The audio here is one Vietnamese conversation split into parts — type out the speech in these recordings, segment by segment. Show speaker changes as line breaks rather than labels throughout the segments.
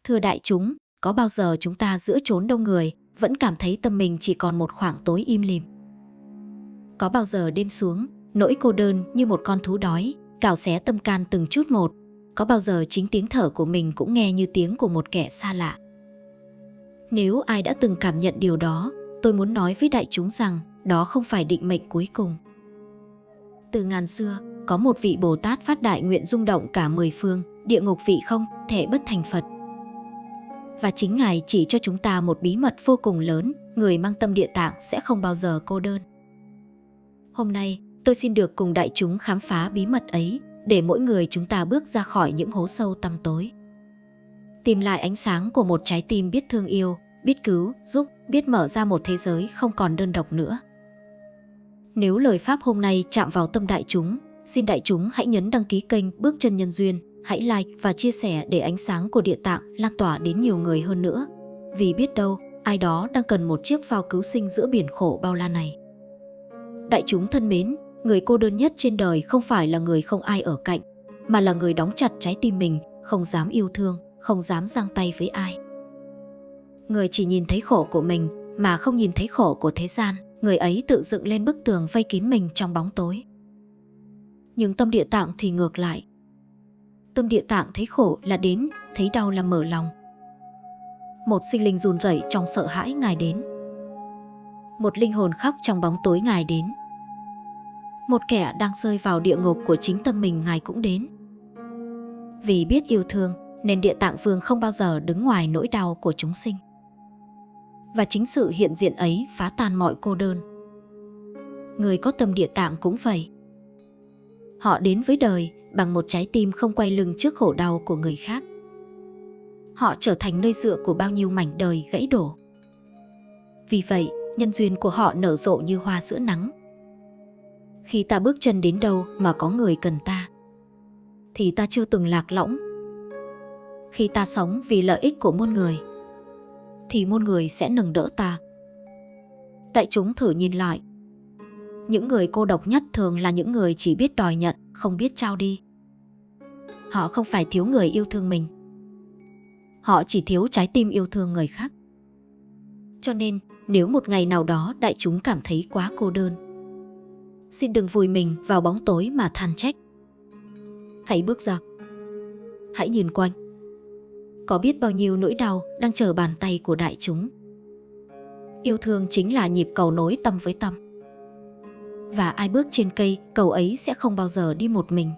Thưa đại chúng, có bao giờ chúng ta giữa chốn đông người vẫn cảm thấy tâm mình chỉ còn một khoảng tối im lìm? Có bao giờ đêm xuống, nỗi cô đơn như một con thú đói, cào xé tâm can từng chút một? Có bao giờ chính tiếng thở của mình cũng nghe như tiếng của một kẻ xa lạ? Nếu ai đã từng cảm nhận điều đó, tôi muốn nói với đại chúng rằng đó không phải định mệnh cuối cùng. Từ ngàn xưa, có một vị Bồ Tát phát đại nguyện rung động cả mười phương, địa ngục vị không thể bất thành Phật. Và chính Ngài chỉ cho chúng ta một bí mật vô cùng lớn, người mang tâm Địa Tạng sẽ không bao giờ cô đơn. Hôm nay, tôi xin được cùng đại chúng khám phá bí mật ấy, để mỗi người chúng ta bước ra khỏi những hố sâu tăm tối. Tìm lại ánh sáng của một trái tim biết thương yêu, biết cứu, giúp, biết mở ra một thế giới không còn đơn độc nữa. Nếu lời Pháp hôm nay chạm vào tâm đại chúng, xin đại chúng hãy nhấn đăng ký kênh Bước Chân Nhân Duyên, hãy like và chia sẻ để ánh sáng của Địa Tạng lan tỏa đến nhiều người hơn nữa. Vì biết đâu, ai đó đang cần một chiếc phao cứu sinh giữa biển khổ bao la này. Đại chúng thân mến, người cô đơn nhất trên đời không phải là người không ai ở cạnh, mà là người đóng chặt trái tim mình, không dám yêu thương, không dám giang tay với ai. Người chỉ nhìn thấy khổ của mình mà không nhìn thấy khổ của thế gian, người ấy tự dựng lên bức tường vây kín mình trong bóng tối. Nhưng tâm Địa Tạng thì ngược lại. Tâm Địa Tạng thấy khổ là đến, thấy đau là mở lòng. Một sinh linh run rẩy trong sợ hãi Ngài đến. Một linh hồn khóc trong bóng tối Ngài đến. Một kẻ đang rơi vào địa ngục của chính tâm mình Ngài cũng đến. Vì biết yêu thương nên Địa Tạng Vương không bao giờ đứng ngoài nỗi đau của chúng sinh. Và chính sự hiện diện ấy phá tan mọi cô đơn. Người có tâm Địa Tạng cũng vậy. Họ đến với đời bằng một trái tim không quay lưng trước khổ đau của người khác. Họ trở thành nơi dựa của bao nhiêu mảnh đời gãy đổ. Vì vậy, nhân duyên của họ nở rộ như hoa giữa nắng. Khi ta bước chân đến đâu mà có người cần ta, thì ta chưa từng lạc lõng. Khi ta sống vì lợi ích của muôn người, thì muôn người sẽ nâng đỡ ta. Đại chúng thử nhìn lại. Những người cô độc nhất thường là những người chỉ biết đòi nhận, không biết trao đi. Họ không phải thiếu người yêu thương mình. Họ chỉ thiếu trái tim yêu thương người khác. Cho nên, nếu một ngày nào đó đại chúng cảm thấy quá cô đơn, xin đừng vùi mình vào bóng tối mà than trách. Hãy bước ra. Hãy nhìn quanh. Có biết bao nhiêu nỗi đau đang chờ bàn tay của đại chúng. Yêu thương chính là nhịp cầu nối tâm với tâm. Và ai bước trên cây, cầu ấy sẽ không bao giờ đi một mình.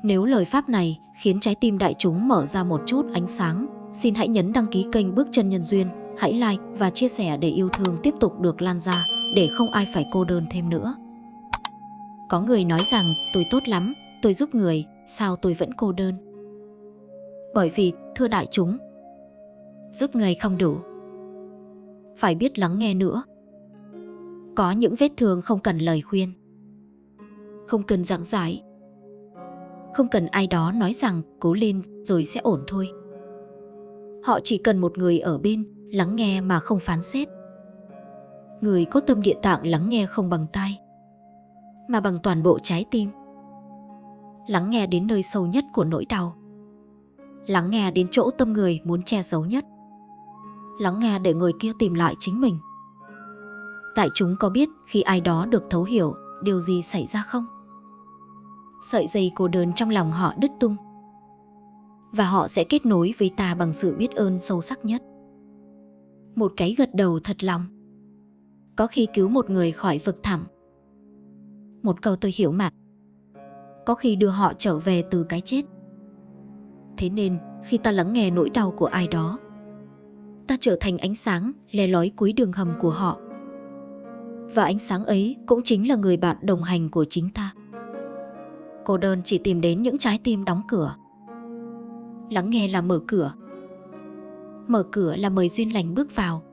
Nếu lời Pháp này khiến trái tim đại chúng mở ra một chút ánh sáng, xin hãy nhấn đăng ký kênh Bước Chân Nhân Duyên, hãy like và chia sẻ để yêu thương tiếp tục được lan ra, để không ai phải cô đơn thêm nữa. Có người nói rằng tôi tốt lắm, tôi giúp người, sao tôi vẫn cô đơn? Bởi vì, thưa đại chúng, giúp người không đủ. Phải biết lắng nghe nữa. Có những vết thương không cần lời khuyên, không cần giảng giải, không cần ai đó nói rằng cố lên rồi sẽ ổn thôi. Họ chỉ cần một người ở bên, lắng nghe mà không phán xét. Người có tâm Địa Tạng lắng nghe không bằng tai, mà bằng toàn bộ trái tim. Lắng nghe đến nơi sâu nhất của nỗi đau. Lắng nghe đến chỗ tâm người muốn che giấu nhất. Lắng nghe để người kia tìm lại chính mình. Đại chúng có biết khi ai đó được thấu hiểu, điều gì xảy ra không? Sợi dây cô đơn trong lòng họ đứt tung. Và họ sẽ kết nối với ta bằng sự biết ơn sâu sắc nhất. Một cái gật đầu thật lòng có khi cứu một người khỏi vực thẳm. Một câu tôi hiểu mà có khi đưa họ trở về từ cái chết. Thế nên, khi ta lắng nghe nỗi đau của ai đó, ta trở thành ánh sáng le lói cuối đường hầm của họ. Và ánh sáng ấy cũng chính là người bạn đồng hành của chính ta. Cô đơn chỉ tìm đến những trái tim đóng cửa. Lắng nghe là mở cửa. Mở cửa là mời duyên lành bước vào.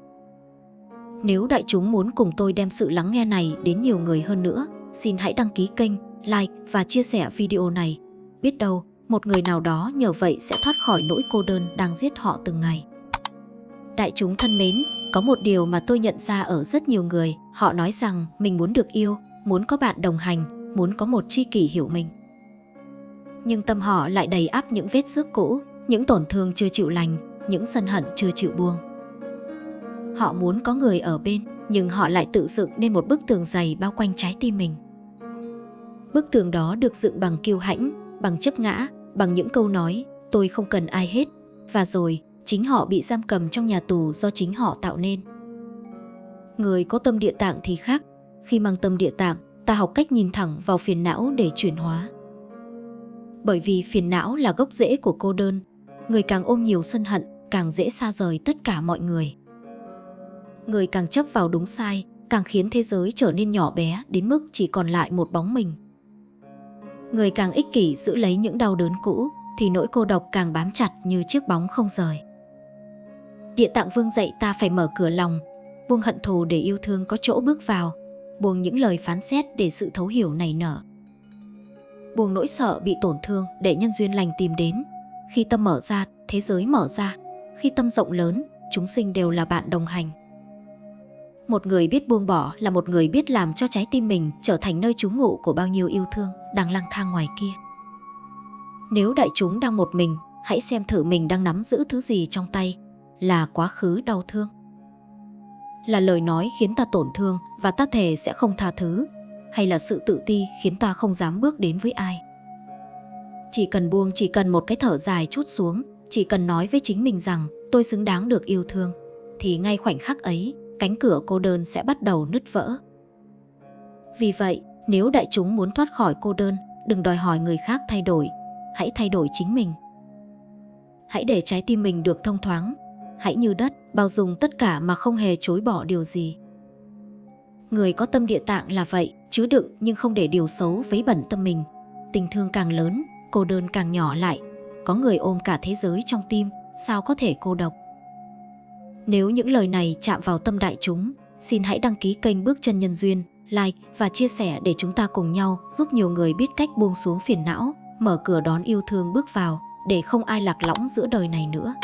Nếu đại chúng muốn cùng tôi đem sự lắng nghe này đến nhiều người hơn nữa, xin hãy đăng ký kênh, like và chia sẻ video này. Biết đâu, một người nào đó nhờ vậy sẽ thoát khỏi nỗi cô đơn đang giết họ từng ngày. Đại chúng thân mến, có một điều mà tôi nhận ra ở rất nhiều người, họ nói rằng mình muốn được yêu, muốn có bạn đồng hành, muốn có một tri kỷ hiểu mình. Nhưng tâm họ lại đầy ắp những vết xước cũ, những tổn thương chưa chịu lành, những sân hận chưa chịu buông. Họ muốn có người ở bên, nhưng họ lại tự dựng nên một bức tường dày bao quanh trái tim mình. Bức tường đó được dựng bằng kiêu hãnh, bằng chấp ngã, bằng những câu nói tôi không cần ai hết, và rồi chính họ bị giam cầm trong nhà tù do chính họ tạo nên. Người có tâm địa tạng thì khác. Khi mang tâm địa tạng, ta học cách nhìn thẳng vào phiền não để chuyển hóa. Bởi vì phiền não là gốc rễ của cô đơn. Người càng ôm nhiều sân hận, càng dễ xa rời tất cả mọi người. Người càng chấp vào đúng sai, càng khiến thế giới trở nên nhỏ bé đến mức chỉ còn lại một bóng mình. Người càng ích kỷ giữ lấy những đau đớn cũ, thì nỗi cô độc càng bám chặt như chiếc bóng không rời. Địa Tạng Vương dạy ta phải mở cửa lòng, buông hận thù để yêu thương có chỗ bước vào, buông những lời phán xét để sự thấu hiểu nảy nở. Buông nỗi sợ bị tổn thương để nhân duyên lành tìm đến. Khi tâm mở ra, thế giới mở ra. Khi tâm rộng lớn, chúng sinh đều là bạn đồng hành. Một người biết buông bỏ là một người biết làm cho trái tim mình trở thành nơi trú ngụ của bao nhiêu yêu thương đang lang thang ngoài kia. Nếu đại chúng đang một mình, hãy xem thử mình đang nắm giữ thứ gì trong tay. Là quá khứ đau thương, là lời nói khiến ta tổn thương và ta thề sẽ không tha thứ, hay là sự tự ti khiến ta không dám bước đến với ai. Chỉ cần buông, chỉ cần một cái thở dài trút xuống, chỉ cần nói với chính mình rằng tôi xứng đáng được yêu thương, thì ngay khoảnh khắc ấy, cánh cửa cô đơn sẽ bắt đầu nứt vỡ. Vì vậy, nếu đại chúng muốn thoát khỏi cô đơn, đừng đòi hỏi người khác thay đổi, hãy thay đổi chính mình. Hãy để trái tim mình được thông thoáng, hãy như đất, bao dung tất cả mà không hề chối bỏ điều gì. Người có tâm địa tạng là vậy, chứa đựng nhưng không để điều xấu vấy bẩn tâm mình. Tình thương càng lớn, cô đơn càng nhỏ lại. Có người ôm cả thế giới trong tim, sao có thể cô độc. Nếu những lời này chạm vào tâm đại chúng, xin hãy đăng ký kênh Bước Chân Nhân Duyên, like và chia sẻ để chúng ta cùng nhau giúp nhiều người biết cách buông xuống phiền não, mở cửa đón yêu thương bước vào, để không ai lạc lõng giữa đời này nữa.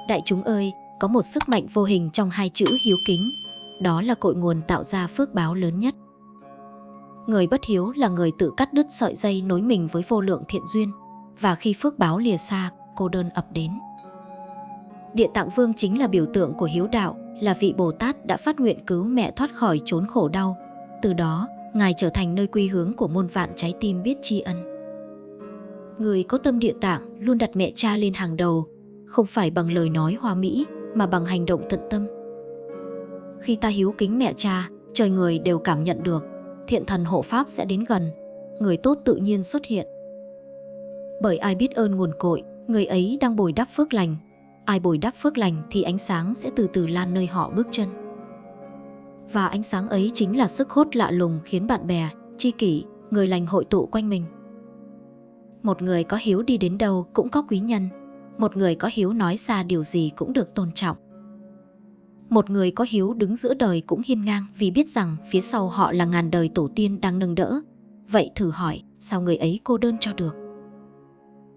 Đại chúng ơi, có một sức mạnh vô hình trong hai chữ hiếu kính. Đó là cội nguồn tạo ra phước báo lớn nhất. Người bất hiếu là người tự cắt đứt sợi dây nối mình với vô lượng thiện duyên. Và khi phước báo lìa xa, cô đơn ập đến. Địa Tạng Vương chính là biểu tượng của hiếu đạo, là vị Bồ Tát đã phát nguyện cứu mẹ thoát khỏi chốn khổ đau. Từ đó, Ngài trở thành nơi quy hướng của muôn vạn trái tim biết tri ân. Người có tâm địa tạng luôn đặt mẹ cha lên hàng đầu, không phải bằng lời nói hoa mỹ, mà bằng hành động tận tâm. Khi ta hiếu kính mẹ cha, trời người đều cảm nhận được, thiện thần hộ pháp sẽ đến gần, người tốt tự nhiên xuất hiện. Bởi ai biết ơn nguồn cội, người ấy đang bồi đắp phước lành. Ai bồi đắp phước lành thì ánh sáng sẽ từ từ lan nơi họ bước chân. Và ánh sáng ấy chính là sức hút lạ lùng khiến bạn bè, tri kỷ, người lành hội tụ quanh mình. Một người có hiếu đi đến đâu cũng có quý nhân. Một người có hiếu nói xa điều gì cũng được tôn trọng. Một người có hiếu đứng giữa đời cũng hiên ngang vì biết rằng phía sau họ là ngàn đời tổ tiên đang nâng đỡ. Vậy thử hỏi, sao người ấy cô đơn cho được?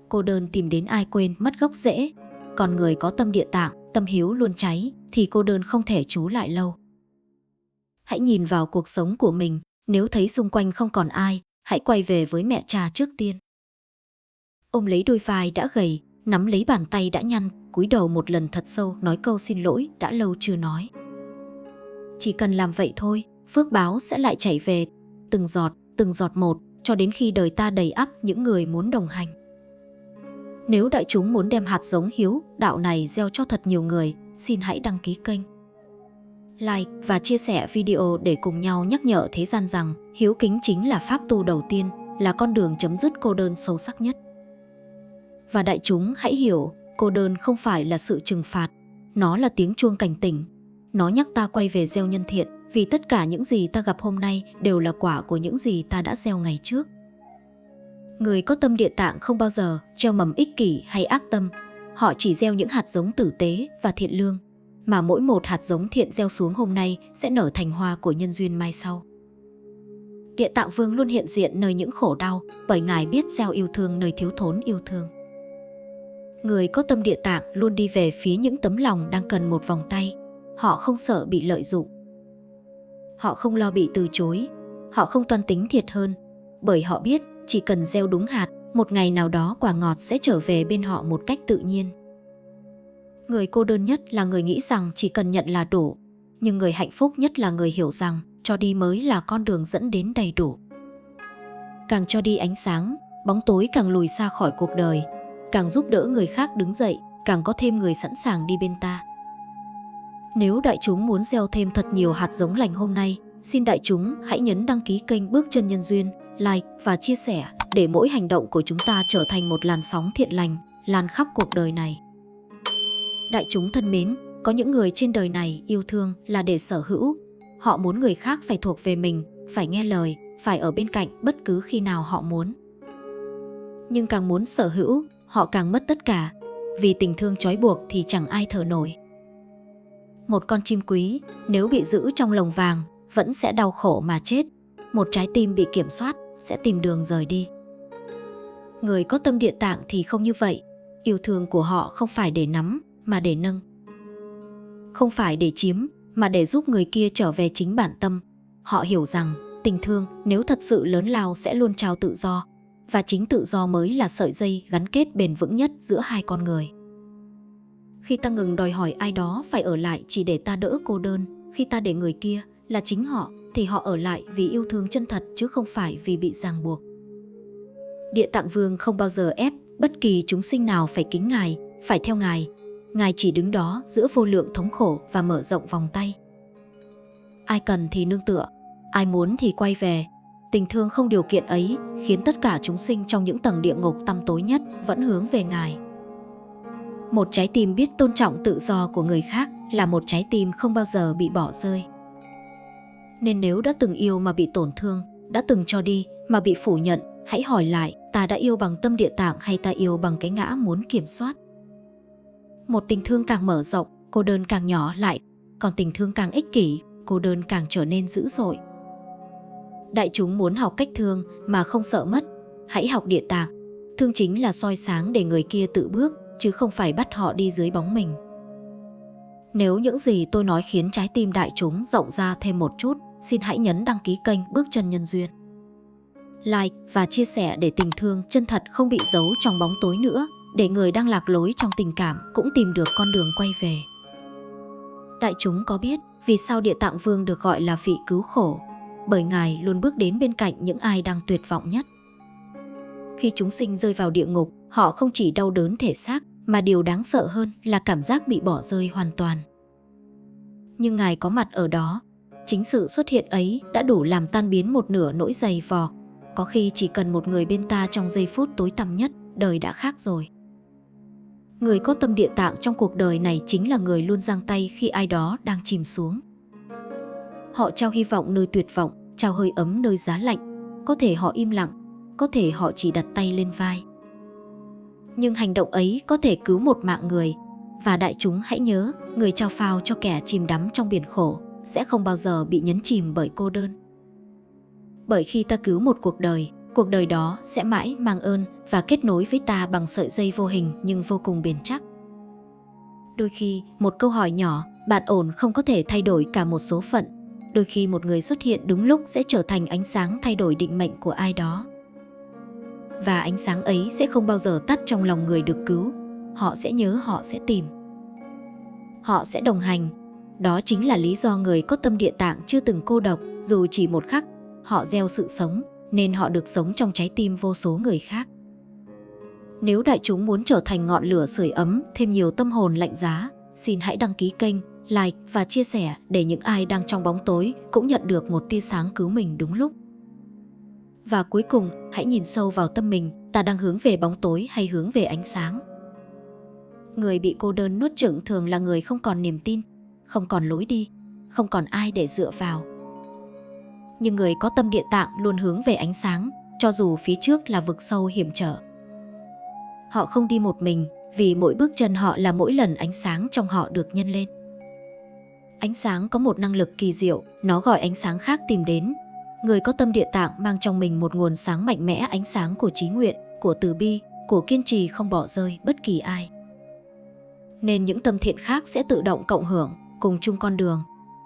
Cô đơn tìm đến ai quên mất gốc rễ. Còn người có tâm địa tạng, tâm hiếu luôn cháy, thì cô đơn không thể trú lại lâu. Hãy nhìn vào cuộc sống của mình, nếu thấy xung quanh không còn ai, hãy quay về với mẹ cha trước tiên. Ôm lấy đôi vai đã gầy, nắm lấy bàn tay đã nhăn, cúi đầu một lần thật sâu nói câu xin lỗi đã lâu chưa nói. Chỉ cần làm vậy thôi, phước báo sẽ lại chảy về, từng giọt một, cho đến khi đời ta đầy ắp những người muốn đồng hành. Nếu đại chúng muốn đem hạt giống hiếu đạo này gieo cho thật nhiều người, xin hãy đăng ký kênh, like và chia sẻ video để cùng nhau nhắc nhở thế gian rằng hiếu kính chính là pháp tu đầu tiên, là con đường chấm dứt cô đơn sâu sắc nhất. Và đại chúng hãy hiểu, cô đơn không phải là sự trừng phạt, nó là tiếng chuông cảnh tỉnh. Nó nhắc ta quay về gieo nhân thiện, vì tất cả những gì ta gặp hôm nay đều là quả của những gì ta đã gieo ngày trước. Người có tâm địa tạng không bao giờ gieo mầm ích kỷ hay ác tâm. Họ chỉ gieo những hạt giống tử tế và thiện lương, mà mỗi một hạt giống thiện gieo xuống hôm nay sẽ nở thành hoa của nhân duyên mai sau. Địa Tạng Vương luôn hiện diện nơi những khổ đau, bởi Ngài biết gieo yêu thương nơi thiếu thốn yêu thương. Người có tâm địa tạng luôn đi về phía những tấm lòng đang cần một vòng tay. Họ không sợ bị lợi dụng. Họ không lo bị từ chối. Họ không toan tính thiệt hơn, bởi họ biết chỉ cần gieo đúng hạt, một ngày nào đó quả ngọt sẽ trở về bên họ một cách tự nhiên. Người cô đơn nhất là người nghĩ rằng chỉ cần nhận là đủ, nhưng người hạnh phúc nhất là người hiểu rằng cho đi mới là con đường dẫn đến đầy đủ. Càng cho đi ánh sáng, bóng tối càng lùi xa khỏi cuộc đời, càng giúp đỡ người khác đứng dậy, càng có thêm người sẵn sàng đi bên ta. Nếu đại chúng muốn gieo thêm thật nhiều hạt giống lành hôm nay, xin đại chúng hãy nhấn đăng ký kênh Bước Chân Nhân Duyên, like và chia sẻ để mỗi hành động của chúng ta trở thành một làn sóng thiện lành, lan khắp cuộc đời này. Đại chúng thân mến, có những người trên đời này yêu thương là để sở hữu. Họ muốn người khác phải thuộc về mình, phải nghe lời, phải ở bên cạnh bất cứ khi nào họ muốn. Nhưng càng muốn sở hữu, họ càng mất tất cả. Vì tình thương trói buộc thì chẳng ai thở nổi. Một con chim quý, nếu bị giữ trong lồng vàng, vẫn sẽ đau khổ mà chết. Một trái tim bị kiểm soát, sẽ tìm đường rời đi. Người có tâm Địa Tạng thì không như vậy. Yêu thương của họ không phải để nắm, mà để nâng. Không phải để chiếm, mà để giúp người kia trở về chính bản tâm. Họ hiểu rằng tình thương nếu thật sự lớn lao sẽ luôn trao tự do. Và chính tự do mới là sợi dây gắn kết bền vững nhất giữa hai con người. Khi ta ngừng đòi hỏi ai đó phải ở lại chỉ để ta đỡ cô đơn, khi ta để người kia là chính họ, thì họ ở lại vì yêu thương chân thật chứ không phải vì bị ràng buộc. Địa Tạng Vương không bao giờ ép bất kỳ chúng sinh nào phải kính Ngài, phải theo Ngài. Ngài chỉ đứng đó giữa vô lượng thống khổ và mở rộng vòng tay. Ai cần thì nương tựa, ai muốn thì quay về. Tình thương không điều kiện ấy khiến tất cả chúng sinh trong những tầng địa ngục tăm tối nhất vẫn hướng về Ngài. Một trái tim biết tôn trọng tự do của người khác là một trái tim không bao giờ bị bỏ rơi. Nên nếu đã từng yêu mà bị tổn thương, đã từng cho đi mà bị phủ nhận, hãy hỏi lại ta đã yêu bằng tâm Địa Tạng hay ta yêu bằng cái ngã muốn kiểm soát. Một tình thương càng mở rộng, cô đơn càng nhỏ lại, còn tình thương càng ích kỷ, cô đơn càng trở nên dữ dội. Đại chúng muốn học cách thương mà không sợ mất, hãy học Địa Tạng. Thương chính là soi sáng để người kia tự bước, chứ không phải bắt họ đi dưới bóng mình. Nếu những gì tôi nói khiến trái tim đại chúng rộng ra thêm một chút, xin hãy nhấn đăng ký kênh Bước Chân Nhân Duyên, like và chia sẻ để tình thương chân thật không bị giấu trong bóng tối nữa, để người đang lạc lối trong tình cảm cũng tìm được con đường quay về. Đại chúng có biết vì sao Địa Tạng Vương được gọi là vị cứu khổ? Bởi Ngài luôn bước đến bên cạnh những ai đang tuyệt vọng nhất. Khi chúng sinh rơi vào địa ngục, họ không chỉ đau đớn thể xác, mà điều đáng sợ hơn là cảm giác bị bỏ rơi hoàn toàn. Nhưng Ngài có mặt ở đó. Chính sự xuất hiện ấy đã đủ làm tan biến một nửa nỗi dày vò. Có khi chỉ cần một người bên ta trong giây phút tối tăm nhất, đời đã khác rồi. Người có tâm Địa Tạng trong cuộc đời này chính là người luôn giang tay khi ai đó đang chìm xuống. Họ trao hy vọng nơi tuyệt vọng, trao hơi ấm nơi giá lạnh. Có thể họ im lặng, có thể họ chỉ đặt tay lên vai. Nhưng hành động ấy có thể cứu một mạng người. Và đại chúng hãy nhớ, người trao phao cho kẻ chìm đắm trong biển khổ sẽ không bao giờ bị nhấn chìm bởi cô đơn. Bởi khi ta cứu một cuộc đời đó sẽ mãi mang ơn và kết nối với ta bằng sợi dây vô hình nhưng vô cùng bền chắc. Đôi khi, một câu hỏi nhỏ, bạn ổn không có thể thay đổi cả một số phận. Đôi khi một người xuất hiện đúng lúc sẽ trở thành ánh sáng thay đổi định mệnh của ai đó. Và ánh sáng ấy sẽ không bao giờ tắt trong lòng người được cứu. Họ sẽ nhớ, họ sẽ tìm. Họ sẽ đồng hành. Đó chính là lý do người có tâm Địa Tạng chưa từng cô độc, dù chỉ một khắc. Họ gieo sự sống, nên họ được sống trong trái tim vô số người khác. Nếu đại chúng muốn trở thành ngọn lửa sưởi ấm, thêm nhiều tâm hồn lạnh giá, xin hãy đăng ký kênh, like và chia sẻ để những ai đang trong bóng tối cũng nhận được một tia sáng cứu mình đúng lúc. Và cuối cùng, hãy nhìn sâu vào tâm mình, ta đang hướng về bóng tối hay hướng về ánh sáng. Người bị cô đơn nuốt chửng thường là người không còn niềm tin, không còn lối đi, không còn ai để dựa vào. Nhưng người có tâm Địa Tạng luôn hướng về ánh sáng, cho dù phía trước là vực sâu hiểm trở. Họ không đi một mình, vì mỗi bước chân họ là mỗi lần ánh sáng trong họ được nhân lên. Ánh sáng có một năng lực kỳ diệu, nó gọi ánh sáng khác tìm đến. Người có tâm Địa Tạng mang trong mình một nguồn sáng mạnh mẽ, ánh sáng của trí nguyện, của từ bi, của kiên trì không bỏ rơi bất kỳ ai. Nên những tâm thiện khác sẽ tự động cộng hưởng, cùng chung con đường.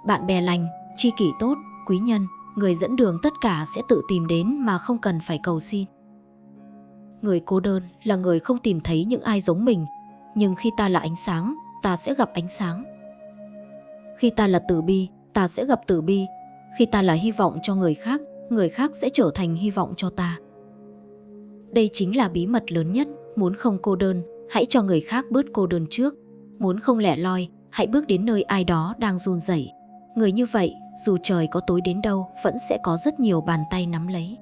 Bạn bè lành, tri kỷ tốt, quý nhân, người dẫn đường tất cả sẽ tự tìm đến mà không cần phải cầu xin. Người cô đơn là người không tìm thấy những ai giống mình, nhưng khi ta là ánh sáng, ta sẽ gặp ánh sáng. Khi ta là từ bi, ta sẽ gặp từ bi. Khi ta là hy vọng cho người khác sẽ trở thành hy vọng cho ta. Đây chính là bí mật lớn nhất. Muốn không cô đơn, hãy cho người khác bớt cô đơn trước. Muốn không lẻ loi, hãy bước đến nơi ai đó đang run rẩy. Người như vậy, dù trời có tối đến đâu, vẫn sẽ có rất nhiều bàn tay nắm lấy.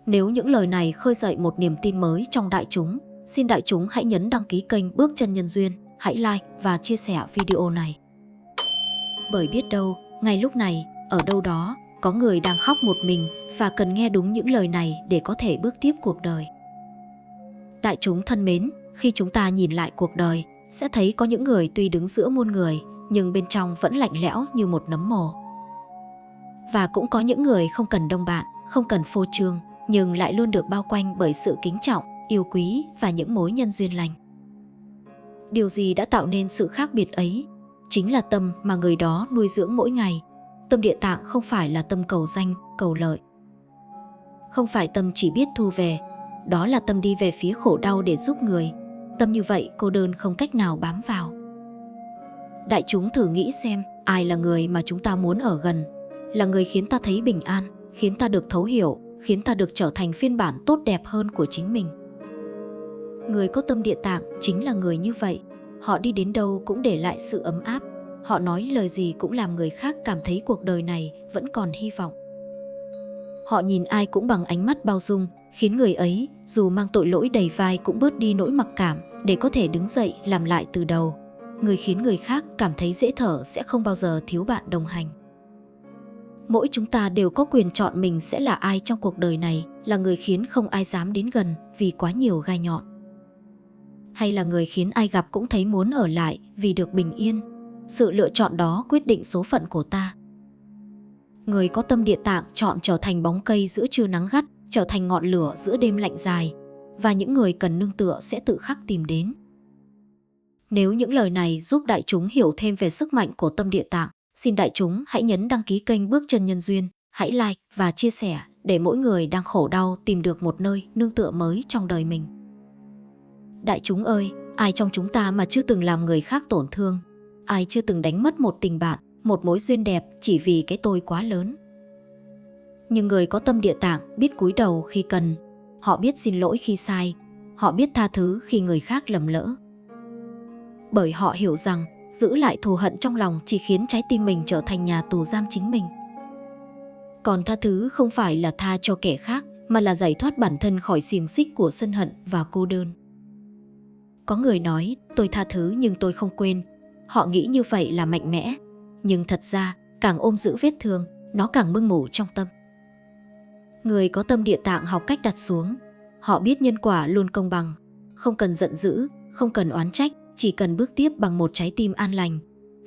Nếu những lời này khơi dậy một niềm tin mới trong đại chúng, xin đại chúng hãy nhấn đăng ký kênh Bước Chân Nhân Duyên, hãy like và chia sẻ video này. Bởi biết đâu, ngay lúc này, ở đâu đó, có người đang khóc một mình và cần nghe đúng những lời này để có thể bước tiếp cuộc đời. Đại chúng thân mến, khi chúng ta nhìn lại cuộc đời, sẽ thấy có những người tuy đứng giữa muôn người, nhưng bên trong vẫn lạnh lẽo như một nấm mồ. Và cũng có những người không cần đông bạn, không cần phô trương, nhưng lại luôn được bao quanh bởi sự kính trọng, yêu quý và những mối nhân duyên lành. Điều gì đã tạo nên sự khác biệt ấy? Chính là tâm mà người đó nuôi dưỡng mỗi ngày. Tâm Địa Tạng không phải là tâm cầu danh, cầu lợi. Không phải tâm chỉ biết thu về, đó là tâm đi về phía khổ đau để giúp người. Tâm như vậy cô đơn không cách nào bám vào. Đại chúng thử nghĩ xem, ai là người mà chúng ta muốn ở gần? Là người khiến ta thấy bình an, khiến ta được thấu hiểu, khiến ta được trở thành phiên bản tốt đẹp hơn của chính mình. Người có tâm Địa Tạng chính là người như vậy. Họ đi đến đâu cũng để lại sự ấm áp. Họ nói lời gì cũng làm người khác cảm thấy cuộc đời này vẫn còn hy vọng. Họ nhìn ai cũng bằng ánh mắt bao dung, khiến người ấy dù mang tội lỗi đầy vai cũng bớt đi nỗi mặc cảm để có thể đứng dậy làm lại từ đầu. Người khiến người khác cảm thấy dễ thở sẽ không bao giờ thiếu bạn đồng hành. Mỗi chúng ta đều có quyền chọn mình sẽ là ai trong cuộc đời này, là người khiến không ai dám đến gần vì quá nhiều gai nhọn, hay là người khiến ai gặp cũng thấy muốn ở lại vì được bình yên. Sự lựa chọn đó quyết định số phận của ta. Người có tâm Địa Tạng chọn trở thành bóng cây giữa trưa nắng gắt, trở thành ngọn lửa giữa đêm lạnh dài, và những người cần nương tựa sẽ tự khắc tìm đến. Nếu những lời này giúp đại chúng hiểu thêm về sức mạnh của tâm Địa Tạng, xin đại chúng hãy nhấn đăng ký kênh Bước Chân Nhân Duyên, hãy like và chia sẻ để mỗi người đang khổ đau tìm được một nơi nương tựa mới trong đời mình. Đại chúng ơi, ai trong chúng ta mà chưa từng làm người khác tổn thương? Ai chưa từng đánh mất một tình bạn, một mối duyên đẹp chỉ vì cái tôi quá lớn? Nhưng người có tâm Địa Tạng biết cúi đầu khi cần, họ biết xin lỗi khi sai, họ biết tha thứ khi người khác lầm lỡ. Bởi họ hiểu rằng giữ lại thù hận trong lòng chỉ khiến trái tim mình trở thành nhà tù giam chính mình. Còn tha thứ không phải là tha cho kẻ khác, mà là giải thoát bản thân khỏi xiềng xích của sân hận và cô đơn. Có người nói, tôi tha thứ nhưng tôi không quên. Họ nghĩ như vậy là mạnh mẽ. Nhưng thật ra, càng ôm giữ vết thương, nó càng mưng mủ trong tâm. Người có tâm Địa Tạng học cách đặt xuống. Họ biết nhân quả luôn công bằng. Không cần giận dữ, không cần oán trách, chỉ cần bước tiếp bằng một trái tim an lành.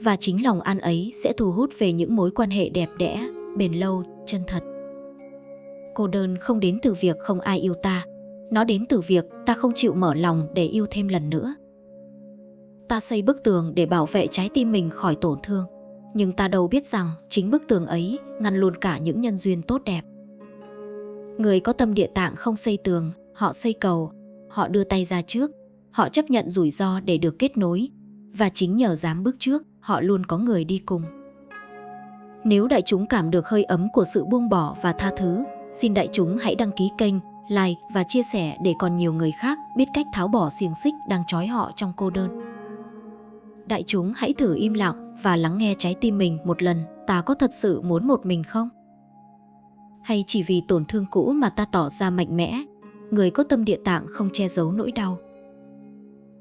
Và chính lòng an ấy sẽ thu hút về những mối quan hệ đẹp đẽ, bền lâu, chân thật. Cô đơn không đến từ việc không ai yêu ta. Nó đến từ việc ta không chịu mở lòng để yêu thêm lần nữa. Ta xây bức tường để bảo vệ trái tim mình khỏi tổn thương, nhưng ta đâu biết rằng chính bức tường ấy ngăn luôn cả những nhân duyên tốt đẹp. Người có tâm Địa Tạng không xây tường, họ xây cầu. Họ đưa tay ra trước, họ chấp nhận rủi ro để được kết nối. Và chính nhờ dám bước trước, họ luôn có người đi cùng. Nếu đại chúng cảm được hơi ấm của sự buông bỏ và tha thứ, xin đại chúng hãy đăng ký kênh, like và chia sẻ để còn nhiều người khác biết cách tháo bỏ xiềng xích đang trói họ trong cô đơn. Đại chúng hãy thử im lặng và lắng nghe trái tim mình một lần, ta có thật sự muốn một mình không? Hay chỉ vì tổn thương cũ mà ta tỏ ra mạnh mẽ? Người có tâm Địa Tạng không che giấu nỗi đau.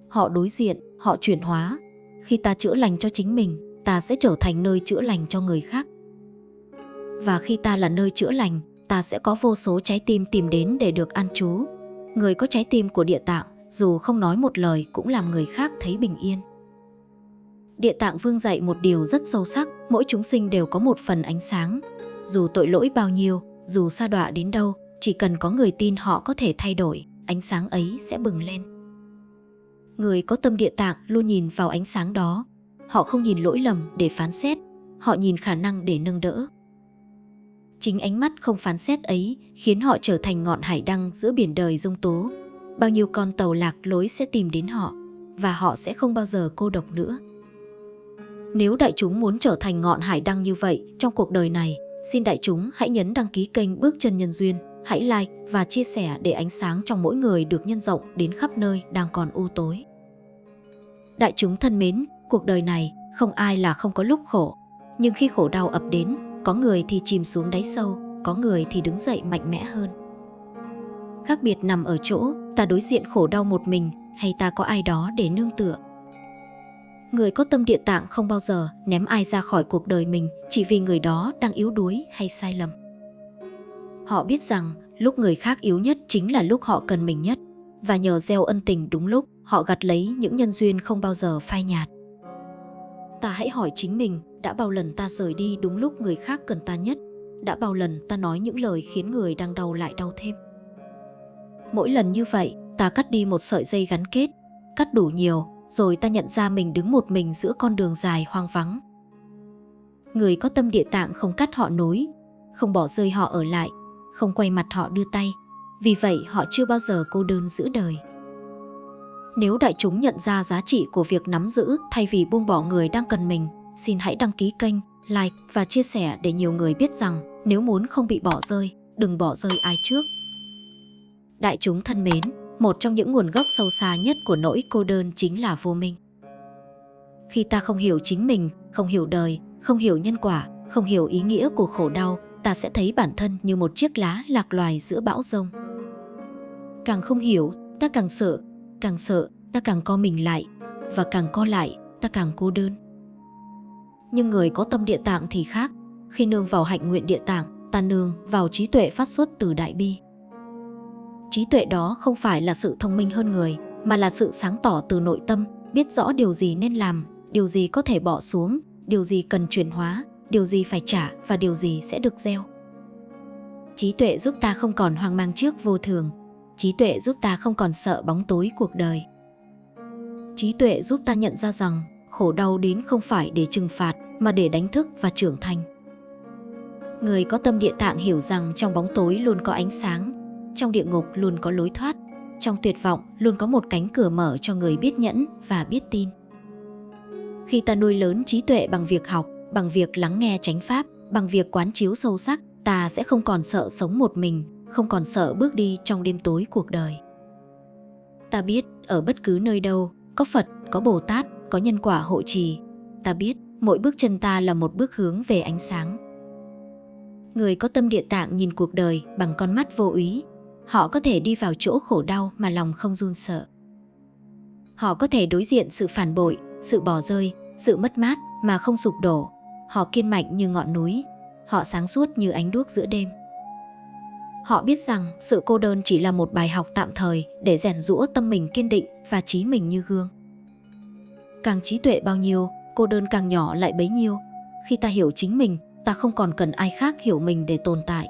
Họ đối diện, họ chuyển hóa. Khi ta chữa lành cho chính mình, ta sẽ trở thành nơi chữa lành cho người khác. Và khi ta là nơi chữa lành, ta sẽ có vô số trái tim tìm đến để được an trú. Người có trái tim của Địa Tạng, dù không nói một lời cũng làm người khác thấy bình yên. Địa Tạng Vương dạy một điều rất sâu sắc, mỗi chúng sinh đều có một phần ánh sáng. Dù tội lỗi bao nhiêu, dù sa đọa đến đâu, chỉ cần có người tin họ có thể thay đổi, ánh sáng ấy sẽ bừng lên. Người có tâm Địa Tạng luôn nhìn vào ánh sáng đó. Họ không nhìn lỗi lầm để phán xét, họ nhìn khả năng để nâng đỡ. Chính ánh mắt không phán xét ấy khiến họ trở thành ngọn hải đăng giữa biển đời giông tố. Bao nhiêu con tàu lạc lối sẽ tìm đến họ, và họ sẽ không bao giờ cô độc nữa. Nếu đại chúng muốn trở thành ngọn hải đăng như vậy trong cuộc đời này, xin đại chúng hãy nhấn đăng ký kênh Bước Chân Nhân Duyên, hãy like và chia sẻ để ánh sáng trong mỗi người được nhân rộng đến khắp nơi đang còn u tối. Đại chúng thân mến, cuộc đời này không ai là không có lúc khổ, nhưng khi khổ đau ập đến, có người thì chìm xuống đáy sâu, có người thì đứng dậy mạnh mẽ hơn. Khác biệt nằm ở chỗ ta đối diện khổ đau một mình hay ta có ai đó để nương tựa. Người có tâm địa tạng không bao giờ ném ai ra khỏi cuộc đời mình chỉ vì người đó đang yếu đuối hay sai lầm. Họ biết rằng lúc người khác yếu nhất chính là lúc họ cần mình nhất, và nhờ gieo ân tình đúng lúc, họ gặt lấy những nhân duyên không bao giờ phai nhạt. Ta hãy hỏi chính mình, đã bao lần ta rời đi đúng lúc người khác cần ta nhất? Đã bao lần ta nói những lời khiến người đang đau lại đau thêm? Mỗi lần như vậy, ta cắt đi một sợi dây gắn kết, cắt đủ nhiều, rồi ta nhận ra mình đứng một mình giữa con đường dài hoang vắng. Người có tâm địa tạng không cắt họ nối, không bỏ rơi họ ở lại, không quay mặt họ đưa tay. Vì vậy họ chưa bao giờ cô đơn giữa đời. Nếu đại chúng nhận ra giá trị của việc nắm giữ thay vì buông bỏ người đang cần mình, xin hãy đăng ký kênh, like và chia sẻ để nhiều người biết rằng nếu muốn không bị bỏ rơi, đừng bỏ rơi ai trước. Đại chúng thân mến, một trong những nguồn gốc sâu xa nhất của nỗi cô đơn chính là vô minh. Khi ta không hiểu chính mình, không hiểu đời, không hiểu nhân quả, không hiểu ý nghĩa của khổ đau, ta sẽ thấy bản thân như một chiếc lá lạc loài giữa bão giông. Càng không hiểu, ta càng sợ ta càng co mình lại, và càng co lại, ta càng cô đơn. Nhưng người có tâm địa tạng thì khác, khi nương vào hạnh nguyện địa tạng, ta nương vào trí tuệ phát xuất từ đại bi. Trí tuệ đó không phải là sự thông minh hơn người, mà là sự sáng tỏ từ nội tâm, biết rõ điều gì nên làm, điều gì có thể bỏ xuống, điều gì cần chuyển hóa, điều gì phải trả và điều gì sẽ được gieo. Trí tuệ giúp ta không còn hoang mang trước vô thường. Trí tuệ giúp ta không còn sợ bóng tối cuộc đời. Trí tuệ giúp ta nhận ra rằng khổ đau đến không phải để trừng phạt mà để đánh thức và trưởng thành. Người có tâm địa tạng hiểu rằng trong bóng tối luôn có ánh sáng, trong địa ngục luôn có lối thoát, trong tuyệt vọng luôn có một cánh cửa mở cho người biết nhẫn và biết tin. Khi ta nuôi lớn trí tuệ bằng việc học, bằng việc lắng nghe chánh pháp, bằng việc quán chiếu sâu sắc, ta sẽ không còn sợ sống một mình, không còn sợ bước đi trong đêm tối cuộc đời. Ta biết ở bất cứ nơi đâu, có Phật, có Bồ Tát, có nhân quả hộ trì. Ta biết mỗi bước chân ta là một bước hướng về ánh sáng. Người có tâm địa tạng nhìn cuộc đời bằng con mắt vô úy. Họ có thể đi vào chỗ khổ đau mà lòng không run sợ. Họ có thể đối diện sự phản bội, sự bỏ rơi, sự mất mát mà không sụp đổ. Họ kiên mạnh như ngọn núi. Họ sáng suốt như ánh đuốc giữa đêm. Họ biết rằng sự cô đơn chỉ là một bài học tạm thời để rèn giũa tâm mình kiên định và trí mình như gương. Càng trí tuệ bao nhiêu, cô đơn càng nhỏ lại bấy nhiêu. Khi ta hiểu chính mình, ta không còn cần ai khác hiểu mình để tồn tại.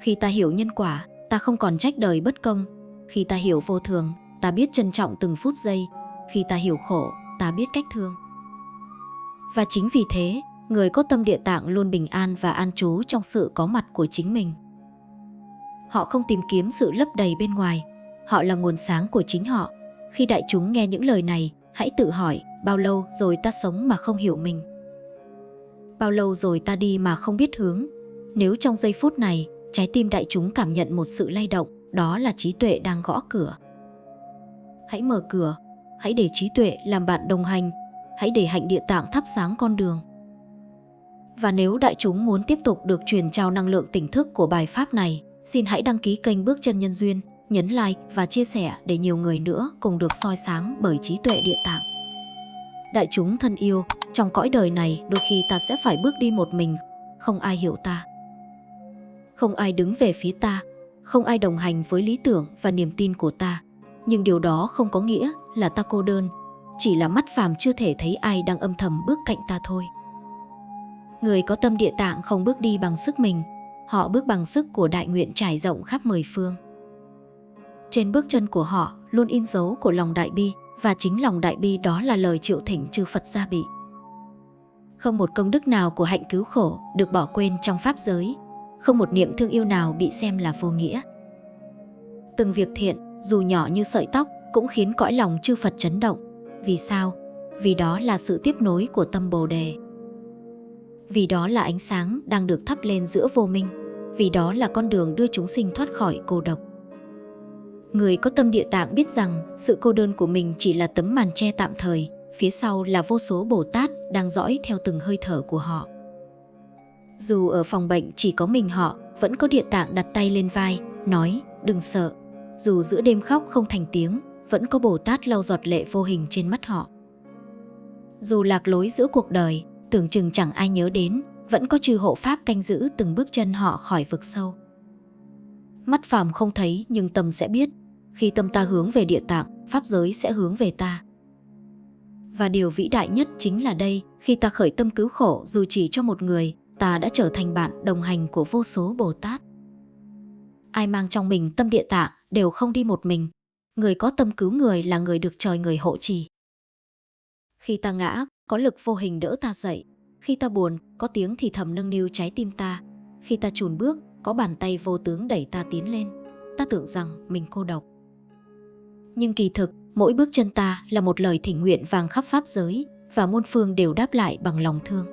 Khi ta hiểu nhân quả, ta không còn trách đời bất công. Khi ta hiểu vô thường, ta biết trân trọng từng phút giây. Khi ta hiểu khổ, ta biết cách thương. Và chính vì thế, người có tâm địa tạng luôn bình an và an trú trong sự có mặt của chính mình. Họ không tìm kiếm sự lấp đầy bên ngoài, họ là nguồn sáng của chính họ. Khi đại chúng nghe những lời này, hãy tự hỏi, bao lâu rồi ta sống mà không hiểu mình? Bao lâu rồi ta đi mà không biết hướng? Nếu trong giây phút này, trái tim đại chúng cảm nhận một sự lay động, đó là trí tuệ đang gõ cửa. Hãy mở cửa, hãy để trí tuệ làm bạn đồng hành, hãy để hạnh địa tạng thắp sáng con đường. Và nếu đại chúng muốn tiếp tục được truyền trao năng lượng tỉnh thức của bài pháp này, xin hãy đăng ký kênh Bước Chân Nhân Duyên, nhấn like và chia sẻ để nhiều người nữa cùng được soi sáng bởi trí tuệ địa tạng. Đại chúng thân yêu, trong cõi đời này đôi khi ta sẽ phải bước đi một mình, không ai hiểu ta. Không ai đứng về phía ta, không ai đồng hành với lý tưởng và niềm tin của ta. Nhưng điều đó không có nghĩa là ta cô đơn, chỉ là mắt phàm chưa thể thấy ai đang âm thầm bước cạnh ta thôi. Người có tâm địa tạng không bước đi bằng sức mình, họ bước bằng sức của đại nguyện trải rộng khắp mười phương. Trên bước chân của họ luôn in dấu của lòng đại bi, và chính lòng đại bi đó là lời triệu thỉnh chư Phật gia bị. Không một công đức nào của hạnh cứu khổ được bỏ quên trong pháp giới. Không một niệm thương yêu nào bị xem là vô nghĩa. Từng việc thiện, dù nhỏ như sợi tóc, cũng khiến cõi lòng chư Phật chấn động. Vì sao? Vì đó là sự tiếp nối của tâm Bồ Đề. Vì đó là ánh sáng đang được thắp lên giữa vô minh. Vì đó là con đường đưa chúng sinh thoát khỏi cô độc. Người có tâm Địa Tạng biết rằng sự cô đơn của mình chỉ là tấm màn che tạm thời, phía sau là vô số Bồ Tát đang dõi theo từng hơi thở của họ. Dù ở phòng bệnh chỉ có mình họ, vẫn có Địa Tạng đặt tay lên vai, nói đừng sợ. Dù giữa đêm khóc không thành tiếng, vẫn có Bồ Tát lau giọt lệ vô hình trên mắt họ. Dù lạc lối giữa cuộc đời, tưởng chừng chẳng ai nhớ đến, vẫn có chư hộ pháp canh giữ từng bước chân họ khỏi vực sâu. Mắt phàm không thấy nhưng tâm sẽ biết. Khi tâm ta hướng về Địa Tạng, pháp giới sẽ hướng về ta. Và điều vĩ đại nhất chính là đây, khi ta khởi tâm cứu khổ dù chỉ cho một người, ta đã trở thành bạn đồng hành của vô số Bồ Tát. Ai mang trong mình tâm Địa Tạng đều không đi một mình. Người có tâm cứu người là người được trời người hộ trì. Khi ta ngã, có lực vô hình đỡ ta dậy. Khi ta buồn, có tiếng thì thầm nâng niu trái tim ta. Khi ta chùn bước, có bàn tay vô tướng đẩy ta tiến lên. Ta tưởng rằng mình cô độc. Nhưng kỳ thực, mỗi bước chân ta là một lời thỉnh nguyện vang khắp pháp giới, và muôn phương đều đáp lại bằng lòng thương.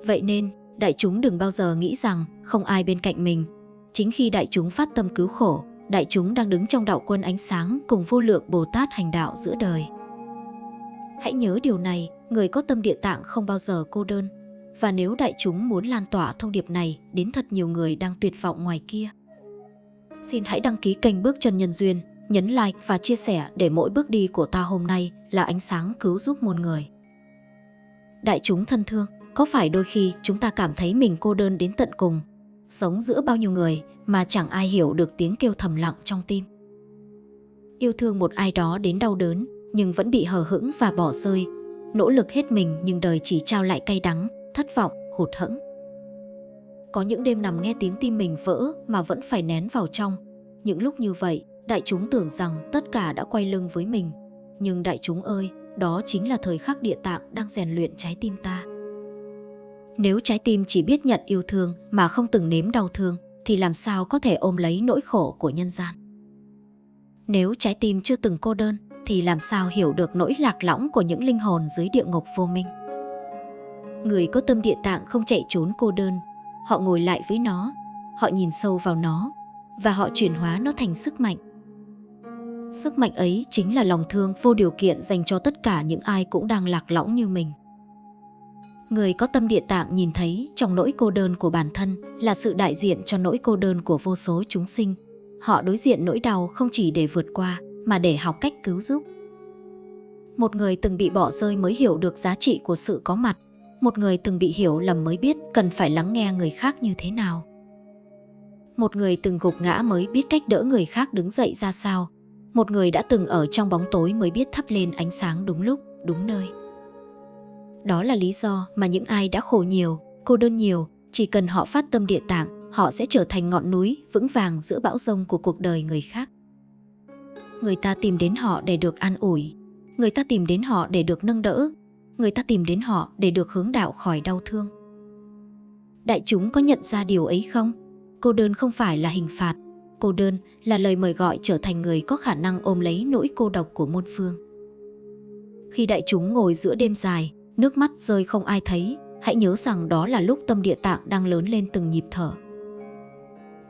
Vậy nên, đại chúng đừng bao giờ nghĩ rằng không ai bên cạnh mình. Chính khi đại chúng phát tâm cứu khổ, đại chúng đang đứng trong đạo quân ánh sáng cùng vô lượng Bồ Tát hành đạo giữa đời. Hãy nhớ điều này, người có tâm Địa Tạng không bao giờ cô đơn. Và nếu đại chúng muốn lan tỏa thông điệp này đến thật nhiều người đang tuyệt vọng ngoài kia, xin hãy đăng ký kênh Bước Chân Nhân Duyên, nhấn like và chia sẻ để mỗi bước đi của ta hôm nay là ánh sáng cứu giúp muôn người. Đại chúng thân thương, có phải đôi khi chúng ta cảm thấy mình cô đơn đến tận cùng, sống giữa bao nhiêu người mà chẳng ai hiểu được tiếng kêu thầm lặng trong tim? Yêu thương một ai đó đến đau đớn nhưng vẫn bị hờ hững và bỏ rơi, nỗ lực hết mình nhưng đời chỉ trao lại cay đắng, thất vọng, hụt hẫng. Có những đêm nằm nghe tiếng tim mình vỡ mà vẫn phải nén vào trong. Những lúc như vậy, đại chúng tưởng rằng tất cả đã quay lưng với mình. Nhưng đại chúng ơi, đó chính là thời khắc Địa Tạng đang rèn luyện trái tim ta. Nếu trái tim chỉ biết nhận yêu thương mà không từng nếm đau thương, thì làm sao có thể ôm lấy nỗi khổ của nhân gian? Nếu trái tim chưa từng cô đơn, thì làm sao hiểu được nỗi lạc lõng của những linh hồn dưới địa ngục vô minh? Người có tâm Địa Tạng không chạy trốn cô đơn. Họ ngồi lại với nó, họ nhìn sâu vào nó, và họ chuyển hóa nó thành sức mạnh. Sức mạnh ấy chính là lòng thương vô điều kiện dành cho tất cả những ai cũng đang lạc lõng như mình. Người có tâm Địa Tạng nhìn thấy trong nỗi cô đơn của bản thân là sự đại diện cho nỗi cô đơn của vô số chúng sinh. Họ đối diện nỗi đau không chỉ để vượt qua, mà để học cách cứu giúp. Một người từng bị bỏ rơi mới hiểu được giá trị của sự có mặt. Một người từng bị hiểu lầm mới biết cần phải lắng nghe người khác như thế nào. Một người từng gục ngã mới biết cách đỡ người khác đứng dậy ra sao. Một người đã từng ở trong bóng tối mới biết thắp lên ánh sáng đúng lúc, đúng nơi. Đó là lý do mà những ai đã khổ nhiều, cô đơn nhiều, chỉ cần họ phát tâm Địa Tạng, họ sẽ trở thành ngọn núi vững vàng giữa bão giông của cuộc đời người khác. Người ta tìm đến họ để được an ủi. Người ta tìm đến họ để được nâng đỡ. Người ta tìm đến họ để được hướng đạo khỏi đau thương. Đại chúng có nhận ra điều ấy không? Cô đơn không phải là hình phạt. Cô đơn là lời mời gọi trở thành người có khả năng ôm lấy nỗi cô độc của muôn phương. Khi đại chúng ngồi giữa đêm dài, nước mắt rơi không ai thấy, hãy nhớ rằng đó là lúc tâm Địa Tạng đang lớn lên từng nhịp thở.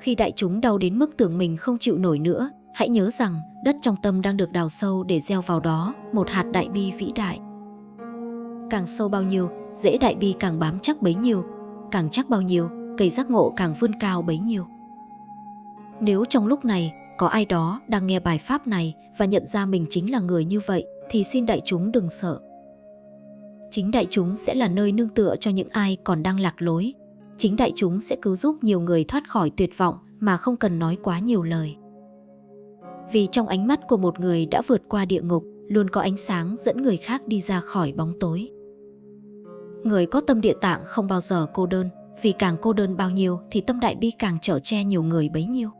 Khi đại chúng đau đến mức tưởng mình không chịu nổi nữa, hãy nhớ rằng đất trong tâm đang được đào sâu để gieo vào đó một hạt đại bi vĩ đại. Càng sâu bao nhiêu, rễ đại bi càng bám chắc bấy nhiêu. Càng chắc bao nhiêu, cây giác ngộ càng vươn cao bấy nhiêu. Nếu trong lúc này có ai đó đang nghe bài pháp này và nhận ra mình chính là người như vậy, thì xin đại chúng đừng sợ. Chính đại chúng sẽ là nơi nương tựa cho những ai còn đang lạc lối. Chính đại chúng sẽ cứu giúp nhiều người thoát khỏi tuyệt vọng mà không cần nói quá nhiều lời. Vì trong ánh mắt của một người đã vượt qua địa ngục, luôn có ánh sáng dẫn người khác đi ra khỏi bóng tối. Người có tâm Địa Tạng không bao giờ cô đơn, vì càng cô đơn bao nhiêu thì tâm đại bi càng chở che nhiều người bấy nhiêu.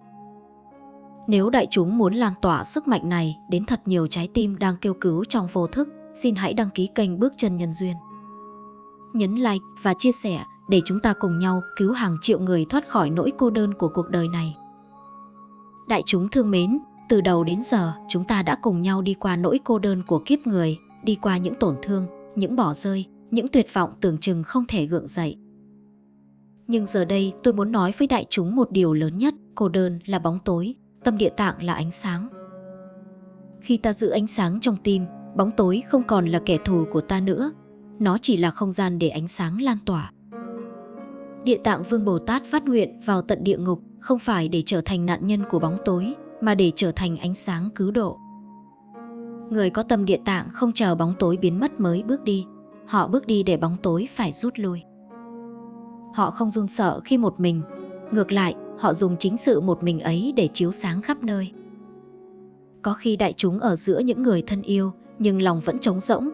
Nếu đại chúng muốn lan tỏa sức mạnh này đến thật nhiều trái tim đang kêu cứu trong vô thức, xin hãy đăng ký kênh Bước Chân Nhân Duyên. nhấn like và chia sẻ để chúng ta cùng nhau cứu hàng triệu người thoát khỏi nỗi cô đơn của cuộc đời này. Đại chúng thương mến, từ đầu đến giờ chúng ta đã cùng nhau đi qua nỗi cô đơn của kiếp người, đi qua những tổn thương, những bỏ rơi, những tuyệt vọng tưởng chừng không thể gượng dậy. Nhưng giờ đây tôi muốn nói với đại chúng một điều lớn nhất, cô đơn là bóng tối, tâm địa tạng là ánh sáng. Khi ta giữ ánh sáng trong tim, bóng tối không còn là kẻ thù của ta nữa, nó chỉ là không gian để ánh sáng lan tỏa. Địa Tạng Vương Bồ Tát phát nguyện vào tận địa ngục không phải để trở thành nạn nhân của bóng tối, mà để trở thành ánh sáng cứu độ. Người có tâm địa tạng không chờ bóng tối biến mất mới bước đi, họ bước đi để bóng tối phải rút lui. Họ không run sợ khi một mình, ngược lại, họ dùng chính sự một mình ấy để chiếu sáng khắp nơi. Có khi đại chúng ở giữa những người thân yêu, nhưng lòng vẫn trống rỗng.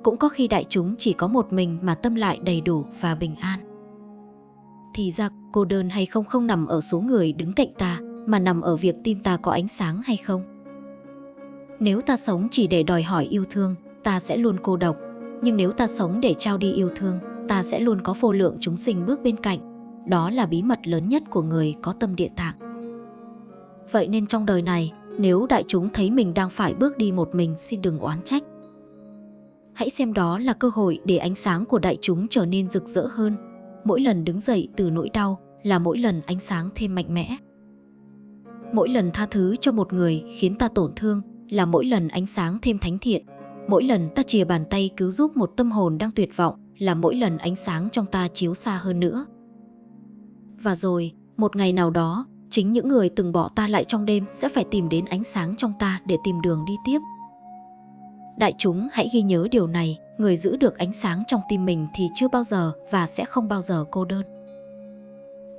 Cũng có khi đại chúng chỉ có một mình mà tâm lại đầy đủ và bình an. Thì ra cô đơn hay không nằm ở số người đứng cạnh ta, mà nằm ở việc tim ta có ánh sáng hay không. Nếu ta sống chỉ để đòi hỏi yêu thương, ta sẽ luôn cô độc. Nhưng nếu ta sống để trao đi yêu thương, ta sẽ luôn có vô lượng chúng sinh bước bên cạnh. Đó là bí mật lớn nhất của người có tâm địa tạng. Vậy nên trong đời này, nếu đại chúng thấy mình đang phải bước đi một mình, xin đừng oán trách. Hãy xem đó là cơ hội để ánh sáng của đại chúng trở nên rực rỡ hơn. Mỗi lần đứng dậy từ nỗi đau là mỗi lần ánh sáng thêm mạnh mẽ. Mỗi lần tha thứ cho một người khiến ta tổn thương là mỗi lần ánh sáng thêm thánh thiện. Mỗi lần ta chìa bàn tay cứu giúp một tâm hồn đang tuyệt vọng là mỗi lần ánh sáng trong ta chiếu xa hơn nữa. Và rồi, một ngày nào đó, chính những người từng bỏ ta lại trong đêm sẽ phải tìm đến ánh sáng trong ta để tìm đường đi tiếp. Đại chúng hãy ghi nhớ điều này, người giữ được ánh sáng trong tim mình thì chưa bao giờ và sẽ không bao giờ cô đơn.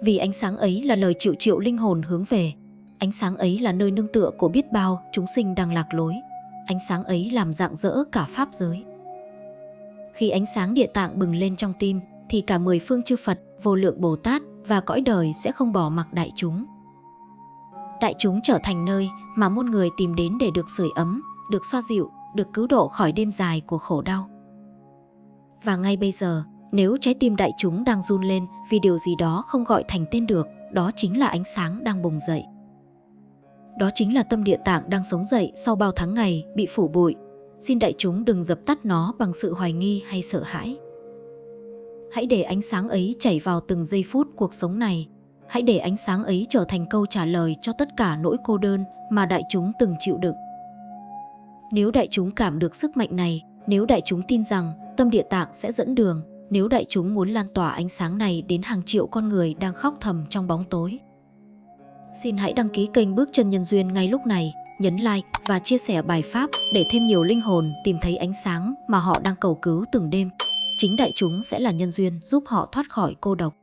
Vì ánh sáng ấy là lời triệu triệu linh hồn hướng về. Ánh sáng ấy là nơi nương tựa của biết bao chúng sinh đang lạc lối. Ánh sáng ấy làm rạng rỡ cả pháp giới. Khi ánh sáng địa tạng bừng lên trong tim thì cả 10 phương chư Phật, vô lượng Bồ Tát và cõi đời sẽ không bỏ mặc đại chúng. Đại chúng trở thành nơi mà muôn người tìm đến để được sưởi ấm, được xoa dịu, được cứu độ khỏi đêm dài của khổ đau. Và ngay bây giờ, nếu trái tim đại chúng đang run lên vì điều gì đó không gọi thành tên được, đó chính là ánh sáng đang bùng dậy. Đó chính là tâm địa tạng đang sống dậy sau bao tháng ngày bị phủ bụi. Xin đại chúng đừng dập tắt nó bằng sự hoài nghi hay sợ hãi. Hãy để ánh sáng ấy chảy vào từng giây phút cuộc sống này. Hãy để ánh sáng ấy trở thành câu trả lời cho tất cả nỗi cô đơn mà đại chúng từng chịu đựng. Nếu đại chúng cảm được sức mạnh này, nếu đại chúng tin rằng tâm địa tạng sẽ dẫn đường, nếu đại chúng muốn lan tỏa ánh sáng này đến hàng triệu con người đang khóc thầm trong bóng tối, xin hãy đăng ký kênh Bước Chân Nhân Duyên ngay lúc này, nhấn like và chia sẻ bài pháp để thêm nhiều linh hồn tìm thấy ánh sáng mà họ đang cầu cứu từng đêm. Chính đại chúng sẽ là nhân duyên giúp họ thoát khỏi cô độc.